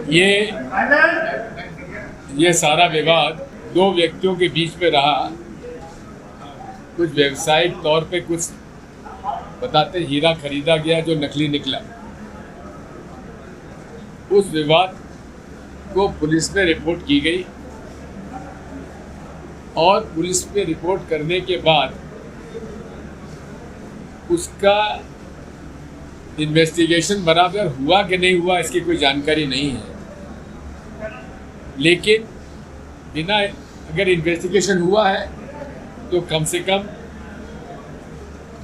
ये सारा विवाद दो व्यक्तियों के बीच में रहा। कुछ व्यवसायिक तौर पे कुछ बताते हीरा खरीदा गया जो नकली निकला। उस विवाद को पुलिस में रिपोर्ट की गई और पुलिस में रिपोर्ट करने के बाद उसका इन्वेस्टिगेशन बराबर हुआ कि नहीं हुआ इसकी कोई जानकारी नहीं है। लेकिन बिना अगर इन्वेस्टिगेशन हुआ है तो कम से कम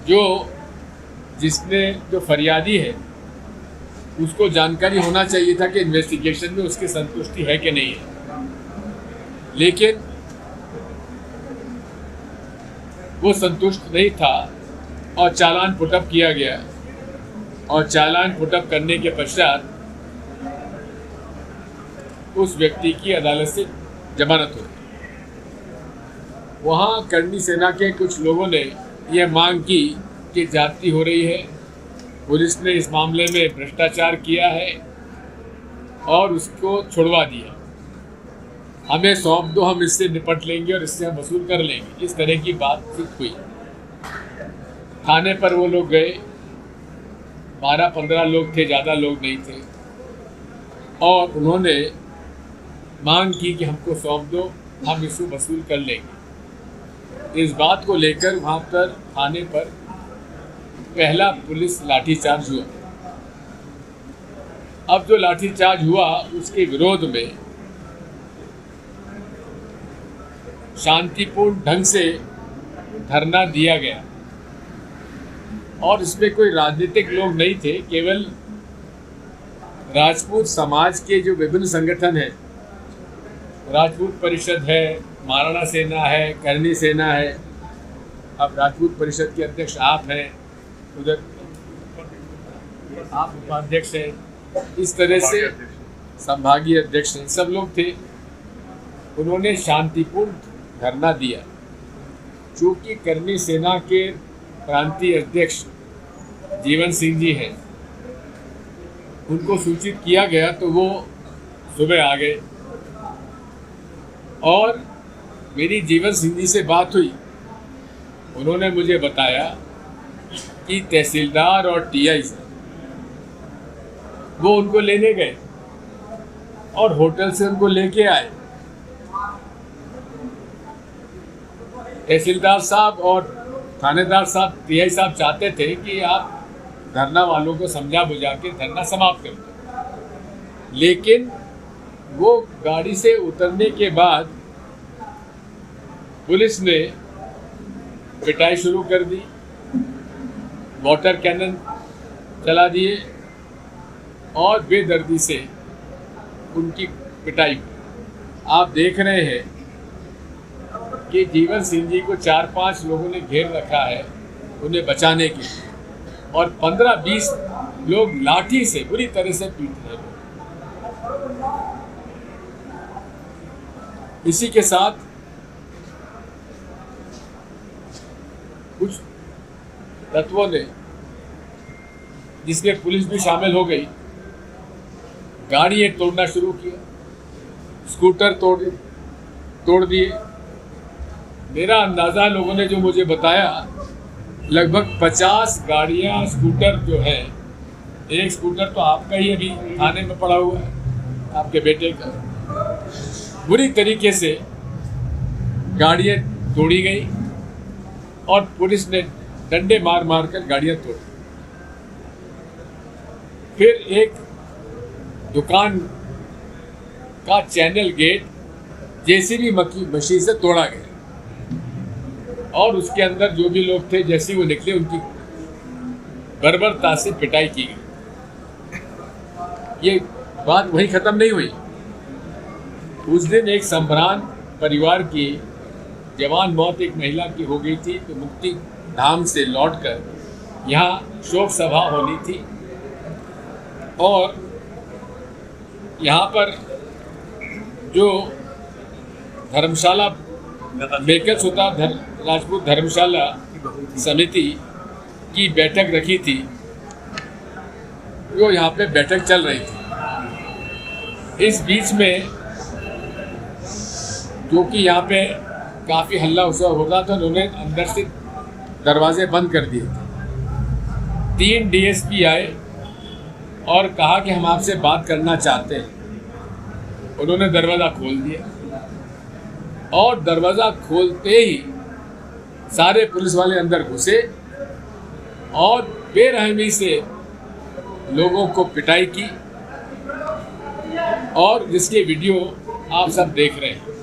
जो फरियादी है उसको जानकारी होना चाहिए था कि इन्वेस्टिगेशन में उसकी संतुष्टि है कि नहीं है। लेकिन वो संतुष्ट नहीं था और चालान पुटअप किया गया और चालान पुटअप करने के पश्चात उस व्यक्ति की अदालत से जमानत हो गई। वहाँ कर्णी सेना के कुछ लोगों ने यह मांग की कि ज्यादती हो रही है, पुलिस ने इस मामले में भ्रष्टाचार किया है और उसको छुड़वा दिया, हमें सौंप दो, हम इससे निपट लेंगे और इससे हम वसूल कर लेंगे। इस तरह की बातचीत हुई। थाने पर वो लोग गए, 12-15 लोग थे, ज़्यादा लोग नहीं थे, और उन्होंने मांग की कि हमको सौंप दो, हम इसको वसूल कर लेंगे। इस बात को लेकर वहाँ पर थाने पर पहला पुलिस लाठीचार्ज हुआ। अब जो लाठीचार्ज हुआ उसके विरोध में शांतिपूर्ण ढंग से धरना दिया गया और इसमें कोई राजनीतिक लोग नहीं थे, केवल राजपूत समाज के जो विभिन्न संगठन हैं, राजपूत परिषद है, महाराणा सेना है, कर्णी सेना है, अब राजपूत परिषद के अध्यक्ष आप हैं, उधर आप उपाध्यक्ष हैं, इस तरह से संभागीय अध्यक्ष हैं, सब लोग थे। उन्होंने शांतिपूर्ण धरना दिया। चूँकि कर्णी सेना के प्रांतीय अध्यक्ष जीवन सिंह जी हैं, उनको सूचित किया गया तो वो सुबह आ गए और मेरी जीवन सिंह जी से बात हुई। उन्होंने मुझे बताया कि तहसीलदार और टीआई से वो उनको लेने गए और होटल से उनको लेके आए। तहसीलदार साहब और थानेदार साहब, टीआई साहब चाहते थे कि आप धरना वालों को समझा बुझा के धरना समाप्त कर दो, लेकिन वो गाड़ी से उतरने के बाद पुलिस ने पिटाई शुरू कर दी, वाटर कैनन चला दिए और बेदर्दी से उनकी पिटाई हुई। आप देख रहे हैं कि जीवन सिंह जी को 4-5 लोगों ने घेर रखा है उन्हें बचाने के लिए, और 15-20 लोग लाठी से बुरी तरह से पीट रहे हैं। इसी के साथ कुछ तत्वों ने, जिसमें पुलिस भी शामिल हो गई, गाड़ियाँ तोड़ना शुरू किया, स्कूटर तोड़ दिए। मेरा अंदाज़ा लोगों ने जो मुझे बताया, लगभग 50 गाड़ियाँ, स्कूटर जो है, एक स्कूटर तो आपका ही अभी थाने में पड़ा हुआ है, आपके बेटे का, बुरी तरीके से गाड़ियाँ तोड़ी गई और पुलिस ने डंडे मार मार कर गाड़ियाँ तोड़ी। फिर एक दुकान का चैनल गेट जेसीबी मशीन से तोड़ा गया और उसके अंदर जो भी लोग थे, जैसे वो निकले, उनकी बर्बरता से पिटाई की गई। ये बात वहीं ख़त्म नहीं हुई। उस दिन एक संभ्रान परिवार की जवान मौत एक महिला की हो गई थी, तो मुक्ति धाम से लौटकर यहाँ शोक सभा होनी थी और यहाँ पर जो धर्मशाला बेकस होता राजपूत धर्मशाला समिति की बैठक रखी थी, वो यहाँ पे बैठक चल रही थी। इस बीच में क्योंकि यहाँ पे काफ़ी हल्ला उत्सव हो रहा था, उन्होंने अंदर से दरवाजे बंद कर दिए थे। 3 डीएसपी आए और कहा कि हम आपसे बात करना चाहते हैं। उन्होंने दरवाज़ा खोल दिया और दरवाज़ा खोलते ही सारे पुलिस वाले अंदर घुसे और बेरहमी से लोगों को पिटाई की, और जिसके वीडियो आप सब देख रहे हैं।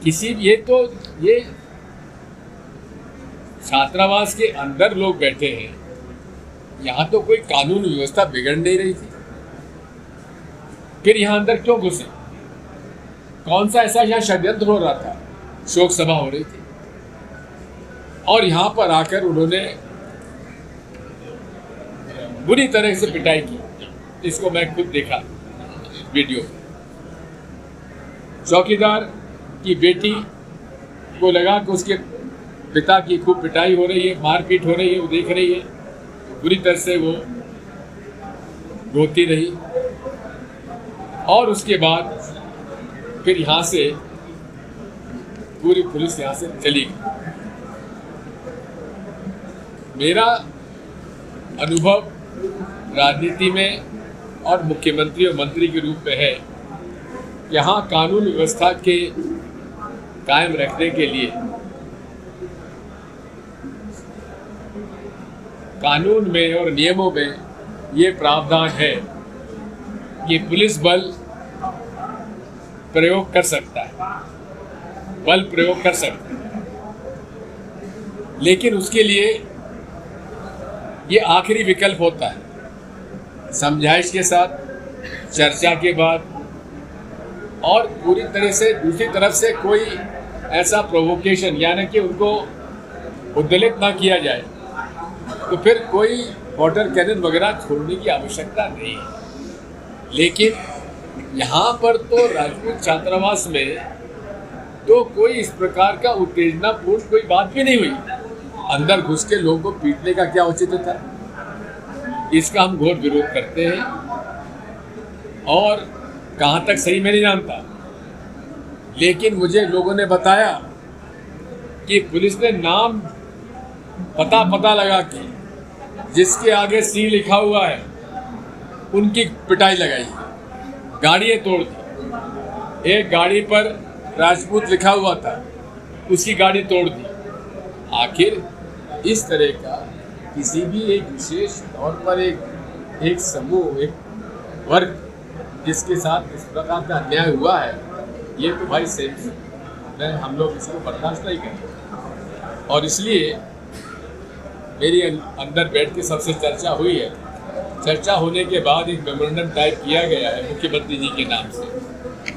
ये छात्रावास के अंदर लोग बैठे हैं, यहाँ तो कोई कानून व्यवस्था बिगड़ नहीं रही थी, फिर यहाँ अंदर क्यों घुसे? कौन सा ऐसा यहाँ षड्यंत्र हो रहा था? शोक सभा हो रही थी और यहाँ पर आकर उन्होंने बुरी तरह से पिटाई की। इसको मैं खुद देखा वीडियो। चौकीदार की बेटी को लगा कि उसके पिता की खूब पिटाई हो रही है, मारपीट हो रही है, वो देख रही है, बुरी तरह से वो रोती रही। और उसके बाद फिर यहाँ से पूरी पुलिस यहाँ से चली गई। मेरा अनुभव राजनीति में और मुख्यमंत्री और मंत्री के रूप में है, यहाँ कानून व्यवस्था के कायम रखने के लिए कानून में और नियमों में ये प्रावधान है कि पुलिस बल प्रयोग कर सकता है, बल प्रयोग कर सकता है, लेकिन उसके लिए ये आखिरी विकल्प होता है, समझाइश के साथ, चर्चा के बाद, और पूरी तरह से दूसरी तरफ से कोई ऐसा प्रोवोकेशन यानी कि उनको उद्वेलित ना किया जाए, तो फिर कोई वाटर कैनन वगैरह छोड़ने की आवश्यकता नहीं है। लेकिन यहाँ पर तो राजपूत छात्रावास में तो कोई इस प्रकार का उत्तेजनापूर्ण कोई बात भी नहीं हुई। अंदर घुस के लोगों को पीटने का क्या औचित्य था? इसका हम घोर विरोध करते हैं और कहाँ तक सही मैं नहीं जानता, लेकिन मुझे लोगों ने बताया कि पुलिस ने नाम पता लगा के जिसके आगे सी लिखा हुआ है उनकी पिटाई लगाई, गाड़ियाँ तोड़ दी। एक गाड़ी पर राजपूत लिखा हुआ था, उसकी गाड़ी तोड़ दी। आखिर इस तरह का किसी भी एक विशेष तौर पर एक समूह, एक वर्ग जिसके साथ इस प्रकार का अन्याय हुआ है, ये तो भाई हम लोग इसको बर्दाश्त नहीं करेंगे। और इसलिए मेरी अंदर बैठ के सबसे चर्चा हुई है। चर्चा होने के बाद एक मेमोरेंडम टाइप किया गया है मुख्यमंत्री जी के नाम से।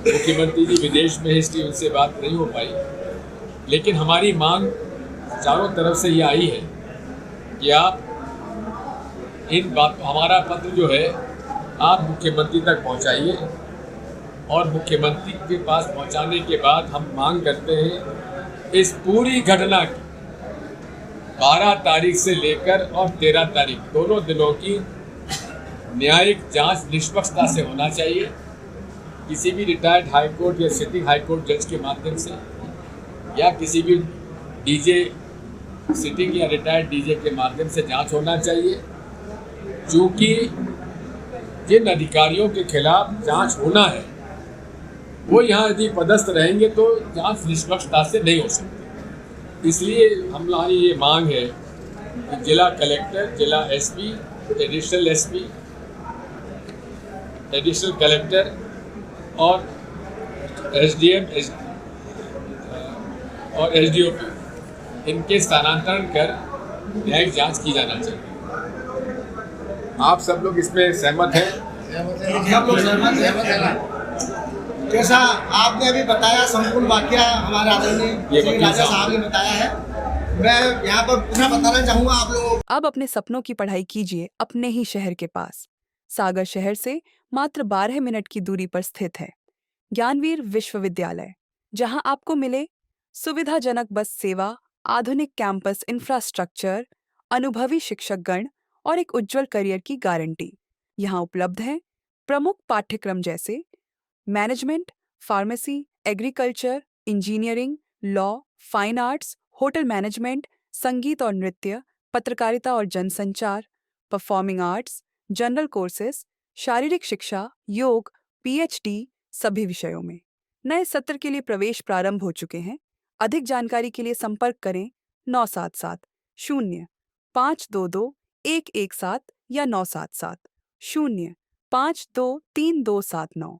मुख्यमंत्री जी विदेश में है, इसलिए उनसे बात नहीं हो पाई, लेकिन हमारी मांग चारों तरफ से ये आई है कि आप हमारा पत्र जो है आप मुख्यमंत्री तक पहुंचाइए, और मुख्यमंत्री के पास पहुंचाने के बाद हम मांग करते हैं इस पूरी घटना की 12 तारीख से लेकर और 13 तारीख दोनों दिनों की न्यायिक जांच निष्पक्षता से होना चाहिए। किसी भी रिटायर्ड हाई कोर्ट या सिटिंग हाई कोर्ट जज के माध्यम से, या किसी भी डीजे सिटिंग या रिटायर्ड डीजे के माध्यम से जांच होना चाहिए। चूँकि जिन अधिकारियों के खिलाफ जांच होना है वो यहाँ यदि पदस्थ रहेंगे तो जांच निष्पक्षता से नहीं हो सकती। इसलिए हमारी ये मांग है कि जिला कलेक्टर, जिला SP, additional SP, additional collector और एसडीएम और एसडीओपी इनके स्थानांतरण कर न्यायिक जांच की जाना चाहिए। आप सब लोग इसमें सहमत हैं? सब लोग सहमत है। जैसा आपने अभी बताया संपूर्ण वाकया हमारे आदरणीय श्री राजा साहब ने बताया है, मैं यहाँ पर पुनः बताना चाहूँगा आप लोगों। अब अपने सपनों की पढ़ाई कीजिए अपने ही शहर के पास। सागर शहर से मात्र 12 मिनट की दूरी पर स्थित है ज्ञानवीर विश्वविद्यालय, जहां आपको मिले सुविधाजनक बस सेवा, आधुनिक कैंपस इंफ्रास्ट्रक्चर, अनुभवी शिक्षकगण और एक उज्जवल करियर की गारंटी। यहाँ उपलब्ध है प्रमुख पाठ्यक्रम जैसे management, pharmacy, agriculture, engineering, law, fine arts, hotel management, संगीत और नृत्य, पत्रकारिता और जनसंचार, परफॉर्मिंग आर्ट्स, जनरल कोर्सेज, शारीरिक शिक्षा, योग, पीएचडी सभी विषयों में। नए सत्र के लिए प्रवेश प्रारंभ हो चुके हैं। अधिक जानकारी के लिए संपर्क करें 977 0 522 117 या 977 0 523 279।